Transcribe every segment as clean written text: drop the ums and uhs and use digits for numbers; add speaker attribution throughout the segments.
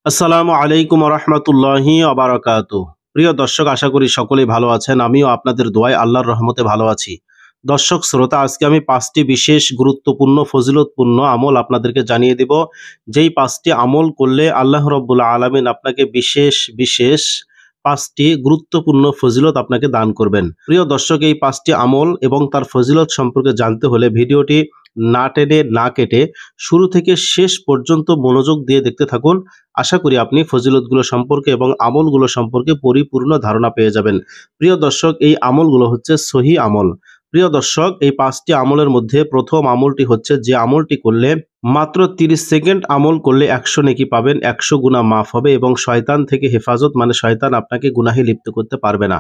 Speaker 1: আসসালামু আলাইকুম রহমতুল্লাহি আবারাকাতু। প্রিয় দর্শক, আশা করি সকলেই ভালো আছেন। আমিও আপনাদের দোয়ায় আল্লাহর রহমতে ভালো আছি। দর্শক শ্রোতা, আজকে আমি 5টি বিশেষ গুরুত্বপূর্ণ ফজিলতপূর্ণ আমল আপনাদেরকে জানিয়ে দিব, যেই 5টি আমল করলে আল্লাহ রব্বুল আলামিন আপনাকে বিশেষ বিশেষ 5টি গুরুত্বপূর্ণ ফজিলত আপনাকে দান করবেন। প্রিয় দর্শক, এই 5টি আমল এবং তার ফজিলত সম্পর্কে জানতে হলে ভিডিওটি না টেনে না কেটে শুরু থেকে শেষ পর্যন্ত মনোযোগ দিয়ে দেখতে থাকুন। আশা করি আপনি ফজিলতগুলো সম্পর্কে এবং আমলগুলো সম্পর্কে পরিপূর্ণ ধারণা পেয়ে যাবেন। প্রিয় দর্শক, এই আমলগুলো হচ্ছে সহি আমল। প্রিয় দর্শক, এই 5টি আমলের মধ্যে প্রথম আমলটি হচ্ছে, যে আমলটি করলে মাত্র 30 সেকেন্ড আমল করলে 100 নেকি পাবেন, 100 গুনাহ মাফ হবে এবং শয়তান থেকে হেফাজত, মানে শয়তান আপনাকে গুনাহে লিপ্ত করতে পারবে না।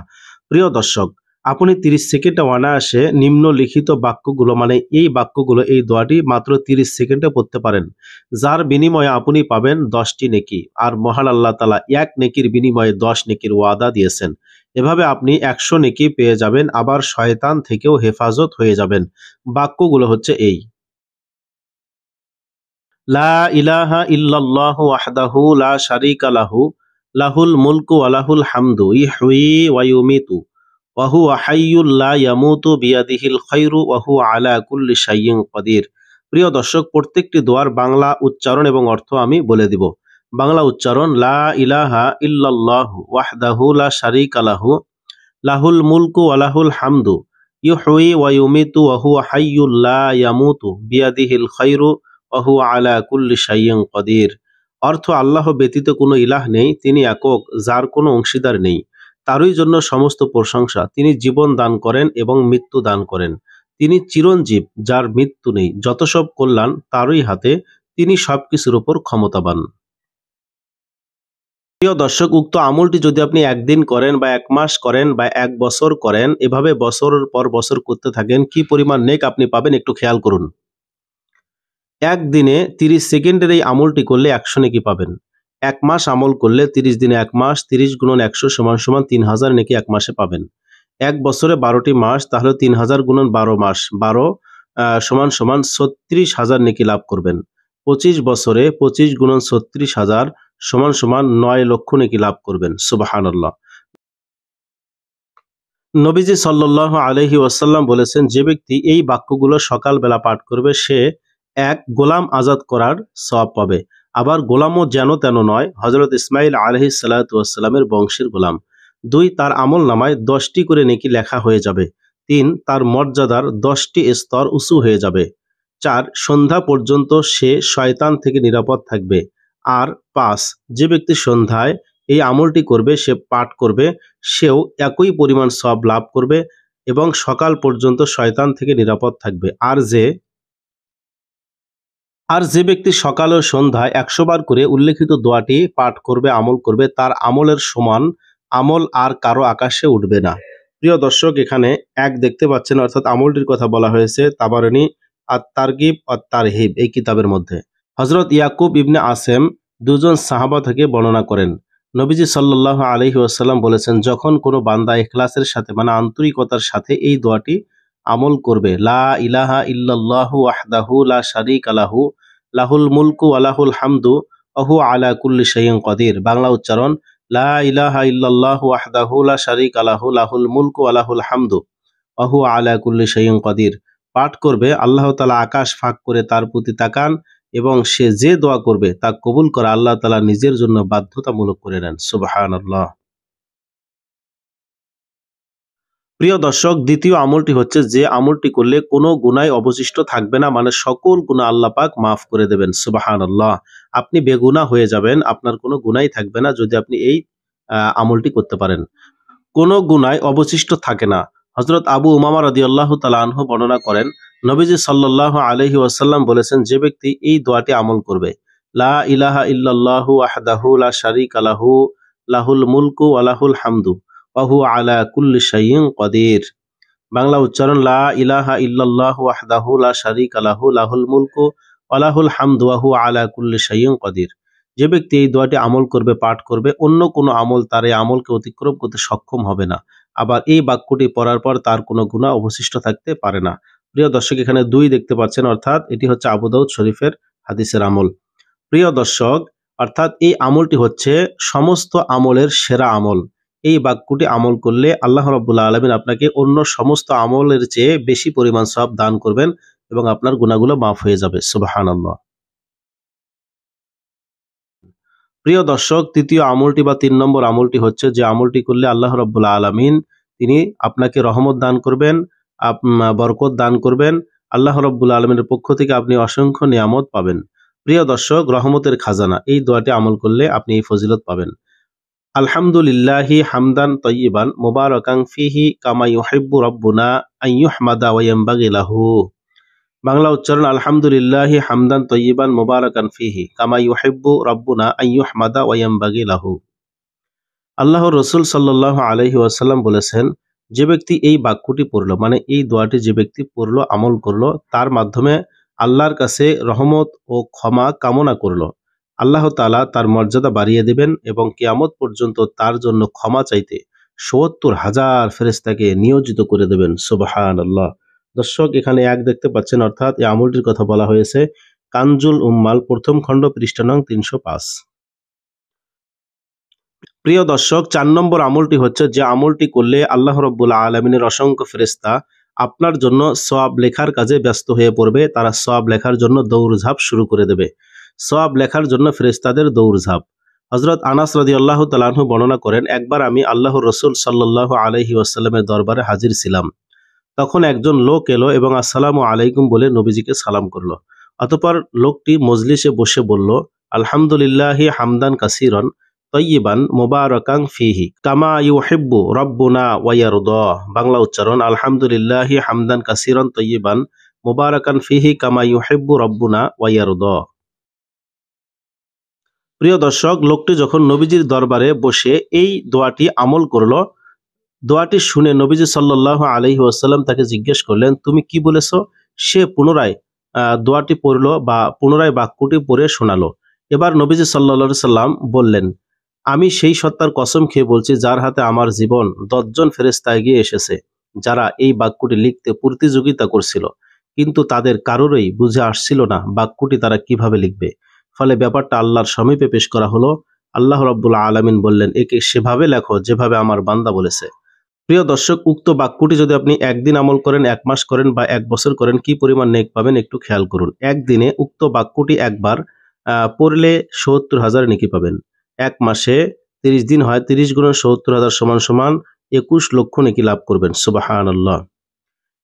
Speaker 1: প্রিয় দর্শক, আপনি 30 সেকেন্ডে অনায়াসে নিম্নলিখিত বাক্যগুলো, মানে এই বাক্যগুলো, এই দোয়াটি মাত্র 30 সেকেন্ডে পড়তে পারেন, যার বিনিময়ে আপনি পাবেন 10টি নেকি। আর মহান আল্লাহ তাআলা 1 নেকির বিনিময়ে 10 নেকির ওয়াদা দিয়েছেন। এভাবে আপনি 100 নেকি পেয়ে যাবেন, আবার শয়তান থেকেও হেফাজত হয়ে যাবেন। বাক্যগুলো হচ্ছে এই: লা ইলাহা ইল্লাল্লাহু ওয়াহদাহু লা শারীকা লাহু লাহুল মুলকু ওয়া লাহুল হামদু ইহয়ি ওয়া ইউমিতু ওয়া হুয়া হাইয়্যুল লা ইয়ামুতু বিয়াদিহিল খায়রু ওয়া হুয়া আলা কুল্লি শাইইন কাদির। প্রিয় দর্শক, প্রত্যেকটি দোয়ার বাংলা উচ্চারণ এবং অর্থ আমি বলে দিব। বাংলা উচ্চারণ: লা ইলাহা ইল্লাল্লাহু ওয়াহদাহু লা শারীকা লাহু লাহুল মুলকু ওয়া লাহুল হামদু ইহয়ি ওয়া ইউমিতু ওয়া হুয়া হাইয়্যুল লা ইয়ামুতু বিয়াদিহিল খায়রু ওয়া হুয়া আলা কুল্লি শাইইন কাদির। অর্থ: আল্লাহ ব্যতীত কোনো ইলাহ নেই, তিনি একক, যার কোনো অংশীদার নেই। তারই জন্য সমস্ত প্রশংসা। তিনি জীবন দান করেন এবং মৃত্যু দান করেন। তিনি চিরঞ্জীব, যার মৃত্যু নেই। যত সব কল্যাণ তারই হাতে, তিনি সবকিছুর উপর ক্ষমতাবান। প্রিয় দর্শক, উক্ত আমলটি যদি আপনি একদিন করেন বা 1 মাস করেন বা 1 বছর করেন, এভাবে বছরের পর বছর করতে থাকেন, কি পরিমাণ নেক আপনি পাবেন একটু খেয়াল করুন। একদিনে 30 সেকেন্ডের এই আমলটি করলে 100 নেকি পাবেন। 1 মাস আমল করলে 30 দিনে 1 মাস, 30 গুণন 100 সমান সমান 3000 নেকি 1 মাসে পাবেন। 1 বছরে 12টি মাস, তাহলে 3000 গুণন 12 মাস, 12 সমান সমান 36,000 নেকি লাভ করবেন। 25 বছরে 25 গুণন 36,000 সমান সমান 9 লক্ষ নেকি লাভ করবেন। সুবহানাল্লাহ। নবীজি সাল্লাল্লাহু আলাইহি ওয়াসাল্লাম বলেছেন, যে ব্যক্তি এই বাক্যগুলো সকালবেলা পাঠ করবে, সে 1 গোলাম আজাদ করার সওয়াব পাবে। আবার গোলামও যেন তেন নয়, হযরত ইসমাঈল আলাইহিস সালাতু ওয়াসসালামের বংশের গোলাম। 2, তার আমলনামায় 10টি করে নেকি লেখা হয়ে যাবে। 3, তার মর্যাদার 10টি স্তর উঁচু হয়ে যাবে। 4, সন্ধ্যা পর্যন্ত সে শয়তান থেকে নিরাপদ থাকবে। আর 5, যে ব্যক্তি সন্ধ্যায় এই আমলটি করবে, সে পাঠ করবে, সেও একই পরিমাণ সওয়াব লাভ করবে এবং সকাল পর্যন্ত শয়তান থেকে নিরাপদ থাকবে। আর যে ব্যক্তি সকাল ও সন্ধ্যায় 100 বার করে উল্লেখিত দোয়াটি পাঠ করবে, আমল করবে, তার আমলের সমান আমল আর কারো আকাশে উঠবে না। প্রিয় দর্শক, এখানে 1 দেখতে পাচ্ছেন, অর্থাৎ আমলটির কথা বলা হয়েছে তাবারানী আত-তারগিব ওয়াত-তারহিব এই কিতাবের মধ্যে। হযরত ইয়াকুব ইবনে আসেম 2 জন সাহাবা থেকে বর্ণনা করেন, নবীজি সাল্লাল্লাহু আলাইহি ওয়াসাল্লাম বলেছেন, যখন কোনো বান্দা ইখলাসের সাথে, মানে আন্তরিকতার সাথে এই দোয়াটি আমল করবে, লা ইলাহা ইল্লাল্লাহু ওয়াহদাহু লা শারীকা লাহু লাহুল মুলকু ওয়া লাহুল হামদু ওয়া হুয়া আলা কুল্লি শাইইন কাদির। বাংলা উচ্চারণ: লা ইলাহা ইল্লাল্লাহু ওয়াহদাহু লা শারীকা লাহু লাহুল মুলকু ওয়া লাহুল হামদু ওয়া হুয়া আলা কুল্লি শাইইন কাদির। পাঠ করবে, আল্লাহ তাআলা আকাশ ফাঁক করে তার প্রতি তাকান এবং সে যে দোয়া করবে তা কবুল করা আল্লাহ তাআলা নিজের জন্য বাধ্যতামূলক করে নেন। সুবহানাল্লাহ। প্রিয় দর্শক, দ্বিতীয় আমলটি হচ্ছে, যে আমলটি করলে কোনো গুনাহ অবশিষ্ট থাকবে না, মানে সকল গুনাহ আল্লাহ পাক মাফ করে দেবেন। সুবহানাল্লাহ। আপনি বেগুনাহ হয়ে যাবেন, আপনার কোনো গুনাহই থাকবে না যদি আপনি এই আমলটি করতে পারেন। কোনো গুনাহ অবশিষ্ট থাকে না। হযরত আবু উমামা রাদিয়াল্লাহু তাআলা আনহু বর্ণনা করেন, নবীজি সাল্লাল্লাহু আলাইহি ওয়াসাল্লাম বলেছেন, যে ব্যক্তি এই দোয়াটি আমল করবে, লা ইলাহা ইল্লাল্লাহু ওয়াহদাহু লা শারীকা লাহু লাহুল মুলকু ওয়া লাহুল হামদু ওয়া হুয়া আলা কুল্লি শাইইন কাদির। বাংলা উচ্চারণ: লা ইলাহা ইল্লাল্লাহু ওয়াহদাহু লা শারীকা লাহু লাহুল মুলকু ওয়া লাহুল হামদু ওয়া হুয়া আলা কুল্লি শাইইন কাদির। যে ব্যক্তি এই দোয়াটি আমল করবে, পাঠ করবে, অন্য কোনো আমল তার এই আমলকে অতিক্রম করতে সক্ষম হবে না। আবার এই বাক্যটি পড়ার পর তার কোনো গুনাহ অবশিষ্ট থাকতে পারে না। প্রিয় দর্শক, এখানে 2 দেখতে পাচ্ছেন, অর্থাৎ এটি হচ্ছে আবু দাউদ শরীফের হাদিসের আমল। প্রিয় দর্শক, অর্থাৎ এই আমলটি হচ্ছে সমস্ত আমলের সেরা আমল। এই বাক্যটি আমল করলে আল্লাহ রাব্বুল আলামিন আপনাকে অন্য সমস্ত আমলের চেয়ে বেশি পরিমাণ সওয়াব দান করবেন এবং আপনার গুনাহগুলো মাফ হয়ে যাবে। সুবহানাল্লাহ। প্রিয় দর্শক, তৃতীয় আমলটি বা ৩ নম্বর আমলটি হচ্ছে যে আমলটি করলে আল্লাহ রাব্বুল আলামিন তিনি আপনাকে রহমত দান করবেন, বরকত দান করবেন। আল্লাহ রাব্বুল আলামিনের পক্ষ থেকে আপনি অসংখ্য নিয়ামত পাবেন। প্রিয় দর্শক, রহমতের খাজানা এই দোয়াটি আমল করলে আপনি এই ফজিলত পাবেন। আলহামদুলিল্লাহি হামদান তয়্যিবান মুবারাকান ফিহি কামা ইউহিব্বু রাব্বুনা আন ইউহমাদা ওয়া ইয়ানবাগি লাহু। বাংলা উচ্চারণ: আলহামদুলিল্লাহি হামদান তয়্যিবান মুবারাকান ফিহি কামা ইউহিব্বু রাব্বুনা আন ইউহমাদা ওয়া ইয়ানবাগি লাহু। আল্লাহর রাসূল সাল্লাল্লাহু আলাইহি ওয়াসাল্লাম বলেছেন, যে ব্যক্তি এই বাক্যটি পড়লো, মানে এই দোয়াটি যে ব্যক্তি পড়লো, আমল করলো, তার মাধ্যমে আল্লাহর কাছে রহমত ও ক্ষমা কামনা করলো, আল্লাহ তাআলা তার মর্যাদা বাড়িয়ে দেবেন এবং কিয়ামত পর্যন্ত তার জন্য ক্ষমা চাইতে ৭০,০০০ ফেরেশতাকে নিয়োজিত করে দেবেন। সুবহানাল্লাহ। দর্শক, এখানে এক দেখতে পাচ্ছেন, অর্থাৎ এই আমলটির কথা বলা হয়েছে কানজুল উম্মাল প্রথম খণ্ড পৃষ্ঠা নং ৩০৫। প্রিয় দর্শক, ৪ নম্বর আমলটি হচ্ছে যে আমলটি করলে আল্লাহ রাব্বুল আলামিনের অসংখ্য ফেরেশতা আপনার জন্য সওয়াব লেখার কাজে ব্যস্ত হয়ে পড়বে। তারা সওয়াব লেখার জন্য দৌড়ঝাঁপ শুরু করে দেবে। সওয়াব লেখার জন্য ফেরেশতাদের দৌড়ঝাঁপ। হযরত আনাস রাদিয়াল্লাহু তাআলা আনহু বর্ণনা করেন, একবার আমি আল্লাহর রাসূল সাল্লাল্লাহু আলাইহি ওয়াসাল্লামের দরবারে হাজির ছিলাম। তখন একজন লোক এলো এবং আসসালামু আলাইকুম বলে নবীজিকে সালাম করলো। অতঃপর লোকটি মজলিসে বসে বলল, আলহামদুলিল্লাহি হামদান কাসীরান তয়্যিবান মুবারাকান ফিহি কামা ইউহিব্বু রাব্বুনা ওয়া ইয়ারদা। বাংলা উচ্চারণ: আলহামদুলিল্লাহি হামদান কাসীরান তয়্যিবান মুবারাকান ফিহি কামা ইউহিব্বু রাব্বুনা ওয়া ইয়ারদা। প্রিয় দর্শক, লোকটি যখন নবীজির দরবারে বসে এই দোয়াটি আমল করলো, দোয়াটি শুনে নবীজি সাল্লাল্লাহু আলাইহি ওয়াসাল্লাম তাকে জিজ্ঞেস করলেন, তুমি কি বলেছো? সে পুনরায় দোয়াটি পড়লো বা পুনরায় বাক্যটি পড়ে শোনালো। এবার নবীজি সাল্লাল্লাহু আলাইহি সাল্লাম বললেন, আমি সেই সত্তার কসম খেয়ে বলছি যার হাতে আমার জীবন, ১০ জন ফেরেশতা এগিয়ে এসেছে যারা এই বাক্যটি লিখতে প্রতিযোগিতা করছিল, কিন্তু তাদের কারোরই বুঝে আসছিল না বাক্যটি তারা কিভাবে লিখবে। ফলে ব্যাপারটা আল্লাহর সমীপে পেশ করা হলো। আল্লাহ রাব্বুল আলামিন বললেন, একে সেভাবে লেখো যেভাবে আমার বান্দা বলেছে। প্রিয় দর্শক, উক্ত বাক্যটি যদি আপনি একদিন আমল করেন, ১ মাস করেন বা ১ বছর করেন, কি পরিমাণ নেক পাবেন একটু খেয়াল করুন। একদিনে উক্ত বাক্যটি একবার পড়লে ৭০,০০০ নেকি পাবেন। ১ মাসে ৩০ দিন হয়, ৩০ গুণন ৭০,০০০ সমান সমান ২১ লক্ষ নেকি লাভ করবেন। সুবহানাল্লাহ।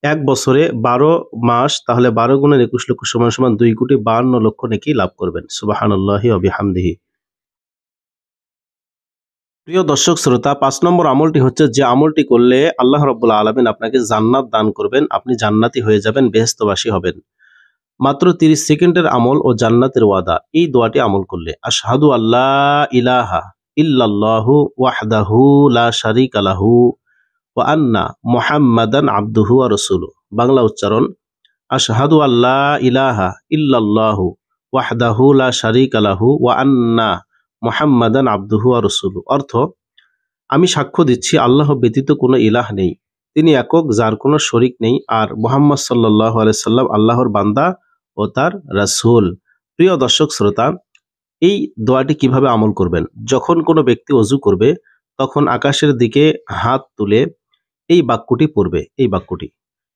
Speaker 1: ১ বছরে ১২ মাস, তাহলে ১২ গুণন ২১ লক্ষ সমান সমান ২,৫২ লক্ষ নেকি লাভ করবেন। সুবহানাল্লাহি ওয়া বিহামদিহি। প্রিয় দর্শক শ্রোতা, ৫ নম্বর আমলটি হচ্ছে যে আমলটি করলে আল্লাহ রাব্বুল আলামিন আপনাকে জান্নাত দান করবেন। আপনি জান্নাতি হয়ে যাবেন, বেহেশতবাসী হবেন। মাত্র ৩০ সেকেন্ডের আমল ও জান্নাতের ওয়াদা। এই দোয়াটি আমল করলে: আশহাদু আল্লা ইলাহা ইল্লাল্লাহু ওয়াহদাহু লা শারীকা লাহু ওয়া আন্না মুহাম্মাদান আবদুহু ওয়া রাসূলুহু। বাংলা উচ্চারণ: আশহাদু আল্লা ইলাহা ইল্লাল্লাহু ওয়াহদাহু লা শারীকা লাহু ওয়া আন্না মুহাম্মাদান আবদুহু ওয়া রাসূলুহু। অর্থ: আমি সাক্ষ্য দিচ্ছি আল্লাহ ব্যতীত কোনো ইলাহ নেই, তিনি একক, যার কোনো শরিক নেই, আর মুহাম্মদ সাল্লাল্লাহু আলাইহি সাল্লাম আল্লাহর বান্দা ও তার রাসূল। প্রিয় দর্শক শ্রোতা, এই দোয়াটি কিভাবে আমল করবেন? যখন কোনো ব্যক্তি ওযু করবে তখন আকাশের দিকে হাত তুলে এই বাক্যটি পড়বে, এই বাক্যটি।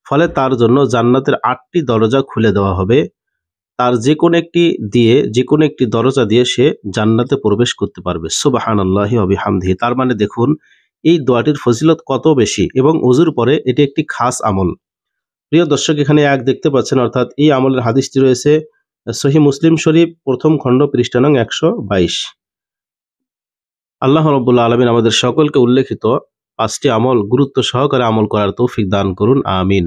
Speaker 1: ফলে তার জন্য জান্নাতের ৮টি দরজা খুলে দেওয়া হবে। তার যে কোনো একটি দরজা দিয়ে সে জান্নাতে প্রবেশ করতে পারবে। সুবহানাল্লাহি ওয়া বিহামদিহি। তার মানে দেখুন এই দোয়াটির ফজিলত কত বেশি, এবং ওযুর পরে এটি একটি খাস আমল। প্রিয় দর্শক, এখানে এক দেখতে পাচ্ছেন, অর্থাৎ এই আমলের হাদিসটি রয়েছে সহিহ মুসলিম শরীফ প্রথম খণ্ড পৃষ্ঠা নং ১২২। আল্লাহ রাব্বুল আলামিন আমাদের সকলকে উল্লেখিত ৫টি আমল গুরুত্ব সহকারে আমল করার তৌফিক দান করুন। আমিন।